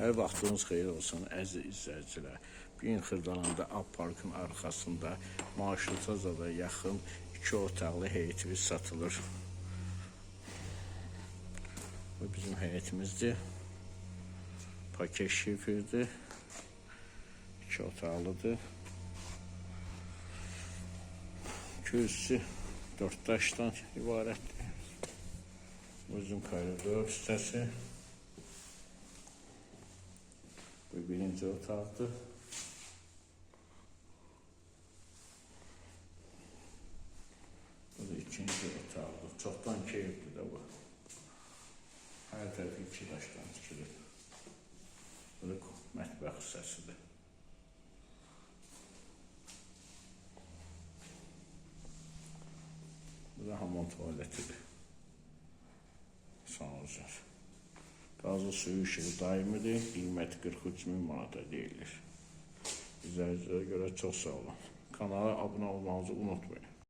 Hər vaxtınız xeyir olsun əziz izləyicilər. Bu gün Xırdalanda Apparkın arxasında marşrutazada yaxın 2 otaqlı heyetimiz satılır. Bu bizim heyetimizdir. Paket şifirdir. 2 otaqlıdır. Kürsüsü 4 daşdan ibarətdir. Uzun koridor hissəsi. Bu birinci otaqdır. Bu da ikinci otaqdır. Çoxdan keyifli də bu. Hər tərəfi 2 daşdan tikilir. Bu da mətbəx hissəsidir. Bu da hamam tualetidir. Sanılacaq. Qazlı suyu işığı daimidir. Qiyməti 43.000 manata deyilir. İzləyicilere görə çox sağ olun. Kanala abunə olmanızı unutmayın.